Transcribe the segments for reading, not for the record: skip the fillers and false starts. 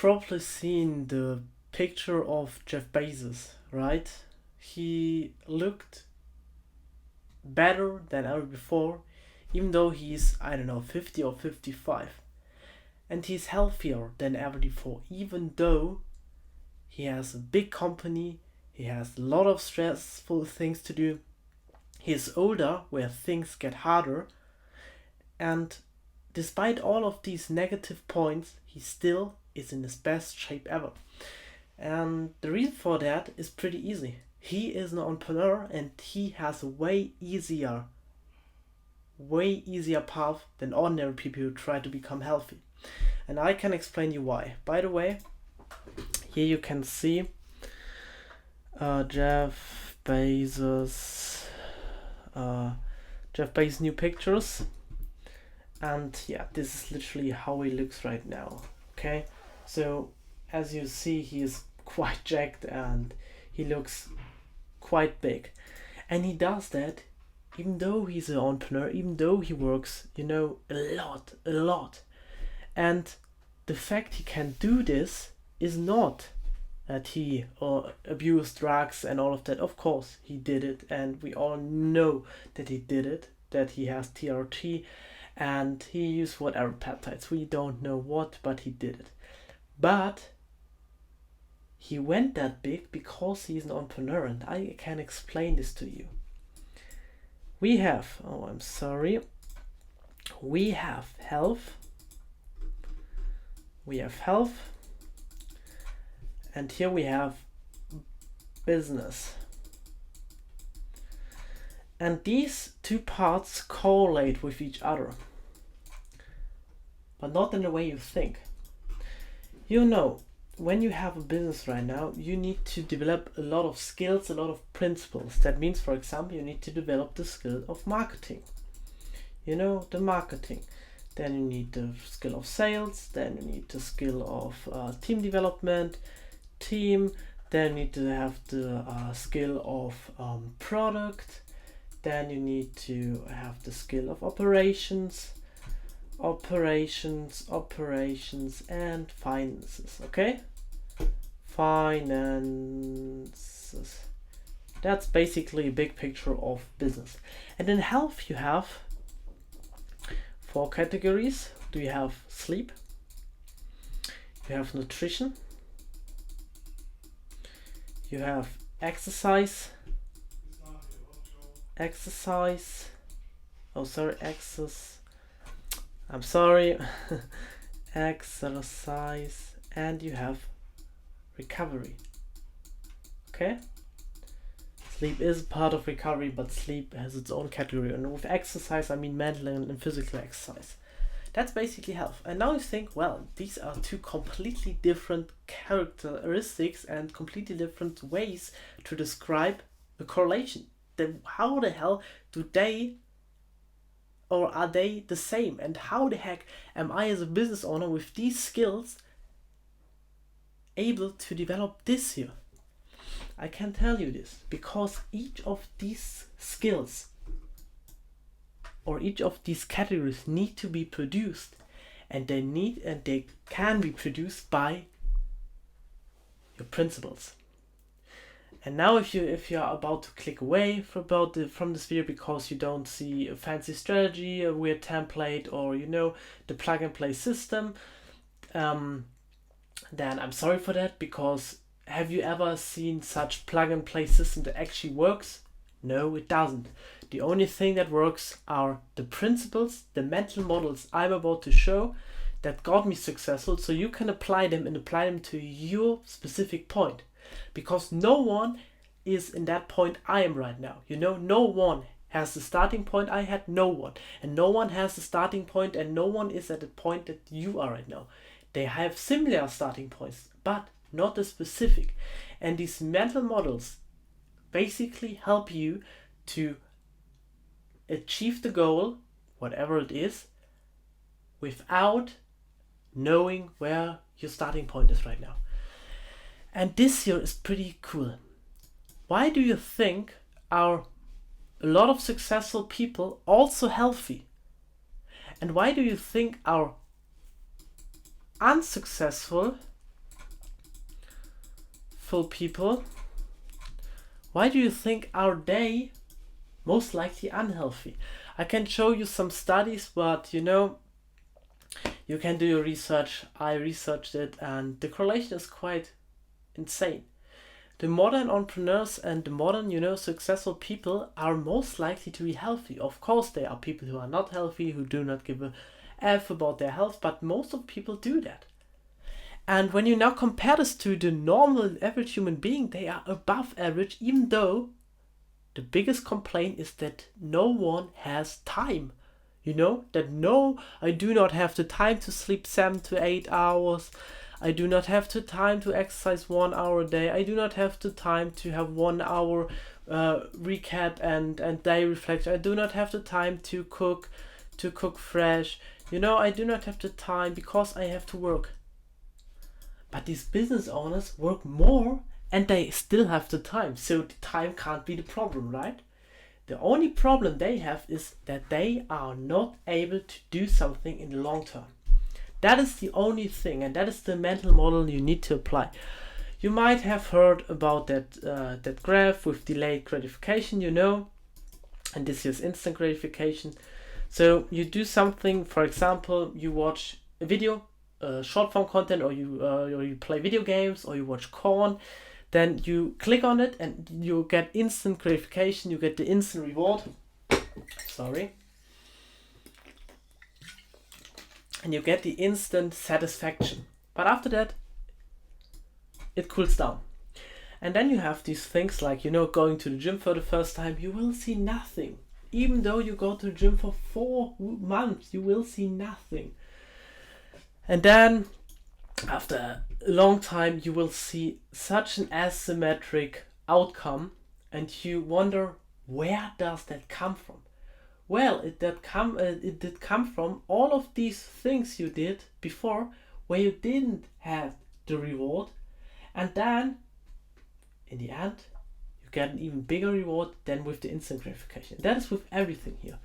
probably seen the picture of Jeff Bezos, right? He looked better than ever before, even though he's, I don't know, 50 or 55. And he's healthier than ever before, even though he has a big company, he has a lot of stressful things to do. He's older, where things get harder, and despite all of these negative points, he still is in his best shape ever. And the reason for that is pretty easy. He is an entrepreneur and he has a way easier path than ordinary people who try to become healthy. And I can explain you why. By the way, here you can see Jeff Bezos new pictures. And yeah, this is literally how he looks right now. Okay, so as you see, he is quite jacked and he looks quite big. And he does that even though he's an entrepreneur, even though he works, a lot. And the fact he can do this is not that he abused drugs and all of that. Of course, he did it, and we all know that he did it, that he has TRT, and he used whatever peptides. We don't know what, but he did it. But he went that big because he's an entrepreneur, and I can explain this to you. We have health. We have health. And here we have business. And these two parts correlate with each other, but not in the way you think. When you have a business right now, you need to develop a lot of skills, a lot of principles. That means, for example, you need to develop the skill of marketing. The marketing. Then you need the skill of sales. Then you need the skill of team development, then you need to have the skill of product. Then you need to have the skill of operations, and finances. Okay? Finances. That's basically a big picture of business. And in health, you have 4 categories. Do you have sleep? You have nutrition. You have exercise. Exercise, and you have recovery. Okay? Sleep is part of recovery, but sleep has its own category. And with exercise, I mean mental and physical exercise. That's basically health. And now you think, well, these are 2 completely different characteristics and completely different ways to describe a correlation. Then how the hell are they the same? And how the heck am I, as a business owner with these skills, able to develop this here? I can tell you this because each of these skills or each of these categories need to be produced, and they can be produced by your principles. And now if you're about to click away from this video because you don't see a fancy strategy, a weird template, or the plug and play system, then I'm sorry for that, because have you ever seen such plug and play system that actually works? No, it doesn't. The only thing that works are the principles, the mental models I'm about to show that got me successful, so you can apply them to your specific point. Because no one is in that point I am right now. No one has the starting point I had, no one. And no one has the starting point, and no one is at the point that you are right now. They have similar starting points, but not as specific. And these mental models basically help you to achieve the goal, whatever it is, without knowing where your starting point is right now. And this here is pretty cool. Why do you think are a lot of successful people also healthy? And why do you think are unsuccessful successful people, why do you think are they most likely unhealthy? I can show you some studies, but you can do your research. I researched it, and the correlation is quite insane. The modern entrepreneurs and the modern, successful people are most likely to be healthy. Of course, there are people who are not healthy, who do not give a F about their health, but most of people do that. And when you now compare this to the normal average human being, they are above average, even though the biggest complaint is that no one has time. I do not have the time to sleep 7 to 8 hours. I do not have the time to exercise 1 hour a day. I do not have the time to have 1 hour recap and day reflection. I do not have the time to cook fresh. I do not have the time because I have to work. But these business owners work more and they still have the time. So the time can't be the problem, right? The only problem they have is that they are not able to do something in the long term. That is the only thing, and that is the mental model you need to apply. You might have heard about that graph with delayed gratification, and this is instant gratification. So you do something, for example, you watch a video, short form content, or you play video games, or you watch porn. Then you click on it and you get instant gratification, you get the instant reward. And you get the instant satisfaction. But after that, it cools down. And then you have these things like, going to the gym for the first time, you will see nothing. Even though you go to the gym for 4 months, you will see nothing. And then after a long time, you will see such an asymmetric outcome, and you wonder, where does that come from? Well, it did come from all of these things you did before, where you didn't have the reward, and then in the end, you get an even bigger reward than with the instant gratification. That is with everything here.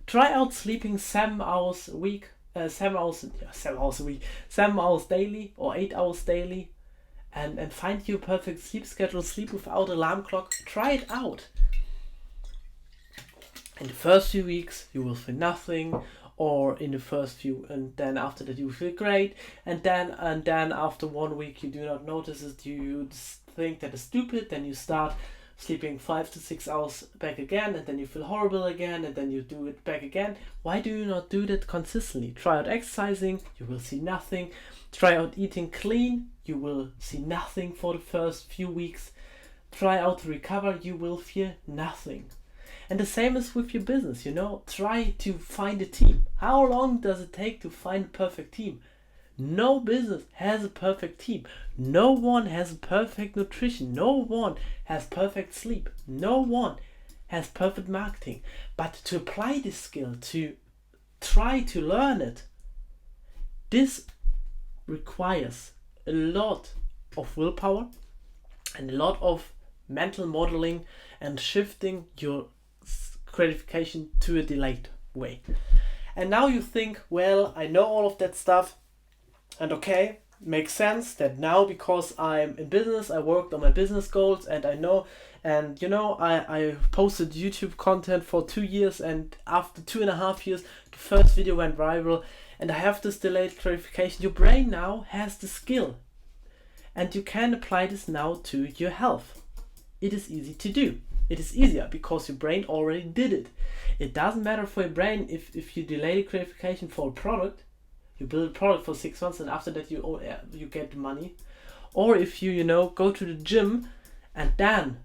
Try out sleeping 7 hours a week. 7 hours a week, 7 hours daily or 8 hours daily, and find your perfect sleep schedule. Sleep without alarm clock. Try it out. In the first few weeks you will feel nothing, or in the first few, and then after that you feel great, and then after 1 week you do not notice it, you think that is stupid, then you start sleeping 5 to 6 hours back again, and then you feel horrible again, and then you do it back again. Why do you not do that consistently? Try out exercising, you will see nothing. Try out eating clean, you will see nothing for the first few weeks. Try out to recover, you will feel nothing. And the same is with your business, try to find a team. How long does it take to find a perfect team? No business has a perfect team. No one has perfect nutrition. No one has perfect sleep. No one has perfect marketing. But to apply this skill, to try to learn it, this requires a lot of willpower and a lot of mental modeling and shifting your gratification to a delayed way. And now you think, well, I know all of that stuff. And okay, makes sense that now, because I'm in business, I worked on my business goals, and I know, and I posted YouTube content for 2 years, and after 2.5 years, the first video went viral, and I have this delayed gratification. Your brain now has the skill, and you can apply this now to your health. It is easy to do. It is easier because your brain already did it. It doesn't matter for your brain if you delay the gratification for a product. You build a product for 6 months and after that you get the money. Or if you go to the gym and then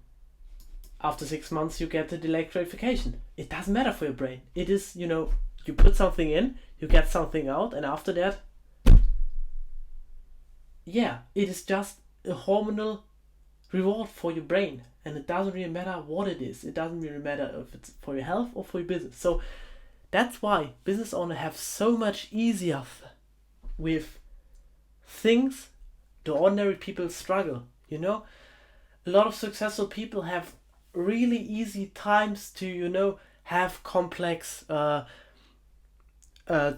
after 6 months you get the delayed gratification. It doesn't matter for your brain. It is, you put something in, you get something out, and after that, it is just a hormonal reward for your brain. And it doesn't really matter what it is. It doesn't really matter if it's for your health or for your business. So that's why business owners have so much easier with things the ordinary people struggle. A lot of successful people have really easy times to, have complex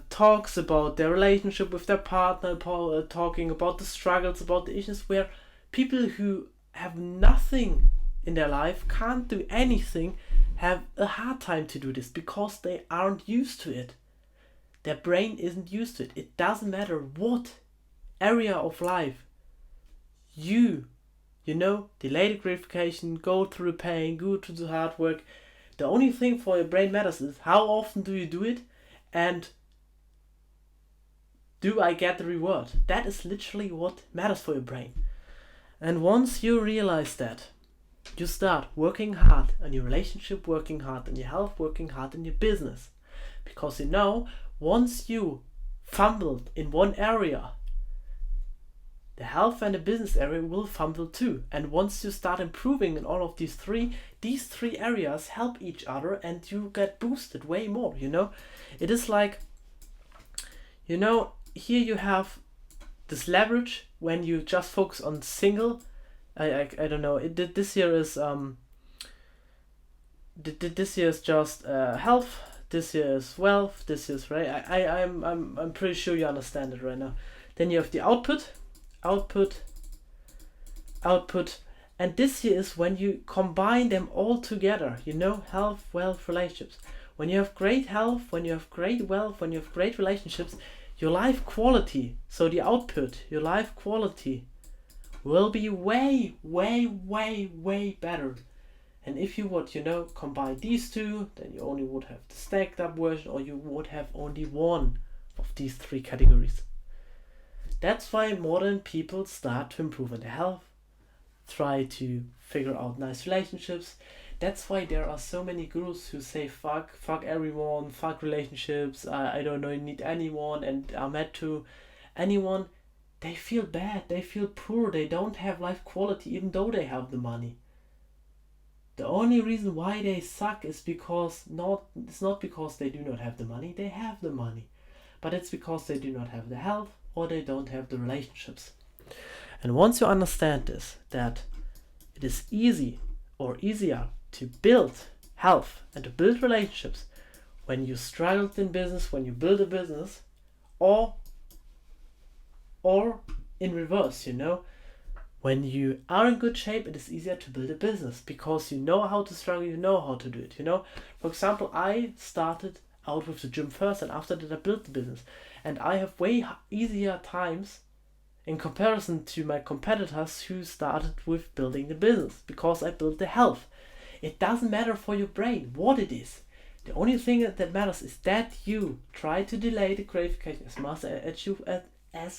talks about their relationship with their partner, talking about the struggles, about the issues, where people who have nothing in their life, can't do anything, have a hard time to do this because they aren't used to it. Their brain isn't used to it. It doesn't matter what area of life you delay the gratification, go through the pain, go through the hard work. The only thing for your brain matters is how often do you do it, and do I get the reward? That is literally what matters for your brain. And once you realize that, you start working hard on your relationship, working hard on your health, working hard on your business. Because once you fumbled in one area, the health and the business area will fumble too. And once you start improving in all of these three areas help each other and you get boosted way more, It is like, here you have this leverage when you just focus on single. I don't know. This year is this year is just health. This year is wealth. This year is right. I'm pretty sure you understand it right now. Then you have the output, and this year is when you combine them all together. Health, wealth, relationships. When you have great health, when you have great wealth, when you have great relationships, your life quality. So the output, your life quality, will be way, way, way, way better. And if you would, combine these two, then you only would have the stacked up version, or you would have only one of these three categories. That's why modern people start to improve on their health, try to figure out nice relationships. That's why there are so many gurus who say fuck everyone, fuck relationships, I don't need anyone, and are mad to anyone. They feel bad, they feel poor, they don't have life quality even though they have the money. The only reason why they suck is it's not because they do not have the money, they have the money. But it's because they do not have the health or they don't have the relationships. And once you understand this, that it is easier to build health and to build relationships when you struggled in business, when you build a business, or in reverse, when you are in good shape, it is easier to build a business because you know how to struggle, you know how to do it, For example, I started out with the gym first, and after that I built the business, and I have way easier times in comparison to my competitors who started with building the business because I built the health. It doesn't matter for your brain what it is. The only thing that matters is that you try to delay the gratification as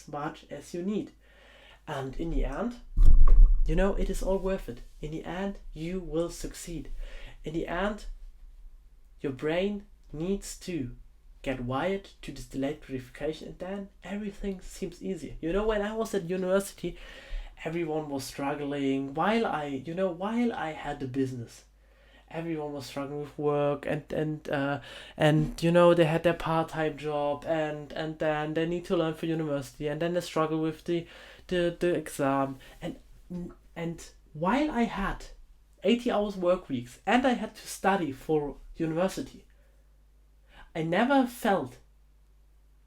much as you need. And in the end, it is all worth it. In the end, you will succeed. In the end, your brain needs to get wired to this delayed gratification, and then everything seems easier. When I was at university, everyone was struggling while I had the business. Everyone was struggling with work and they had their part-time job and then they need to learn for university, and then they struggle with the exam, and while I had 80 hours work weeks and I had to study for university, I never felt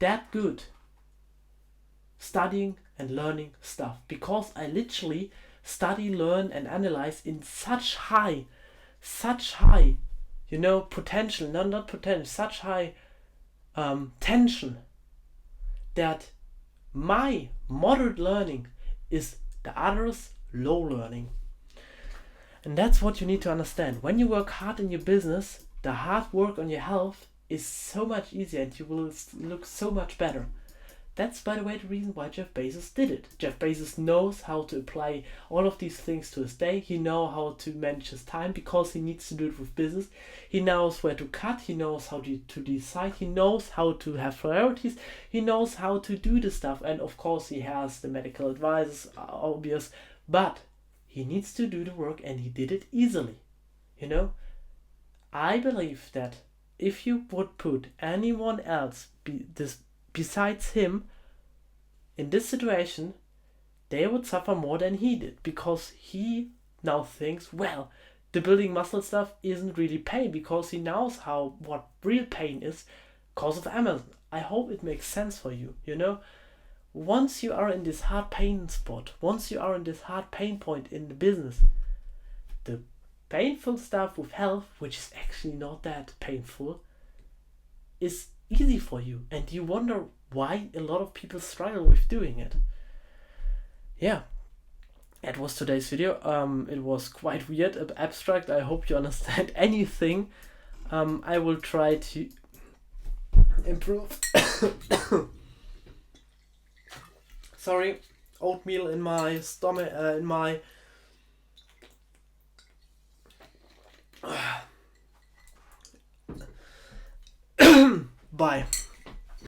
that good studying and learning stuff because I literally study, learn and analyze in such high potential, not potential, such high tension, that my moderate learning is the others' low learning. And that's what you need to understand. When you work hard in your business, the hard work on your health is so much easier and you will look so much better. That's, by the way, the reason why Jeff Bezos did it. Jeff Bezos knows how to apply all of these things to his day. He knows how to manage his time because he needs to do it with business. He knows where to cut. He knows how to decide. He knows how to have priorities. He knows how to do the stuff. And of course, he has the medical advice, obvious. But he needs to do the work, and he did it easily. I believe that if you would put anyone else besides him in this situation, they would suffer more than he did, because he now thinks, well, the building muscle stuff isn't really pain, because he knows what real pain is because of Amazon. I hope it makes sense for you. once you are in this hard pain spot, once you are in this hard pain point in the business, the painful stuff with health, which is actually not that painful, is easy for you, and you wonder why a lot of people struggle with doing it. Yeah, that was today's video. It was quite weird, abstract. I hope you understand anything. I will try to improve. Sorry, oatmeal in my stomach, Bye.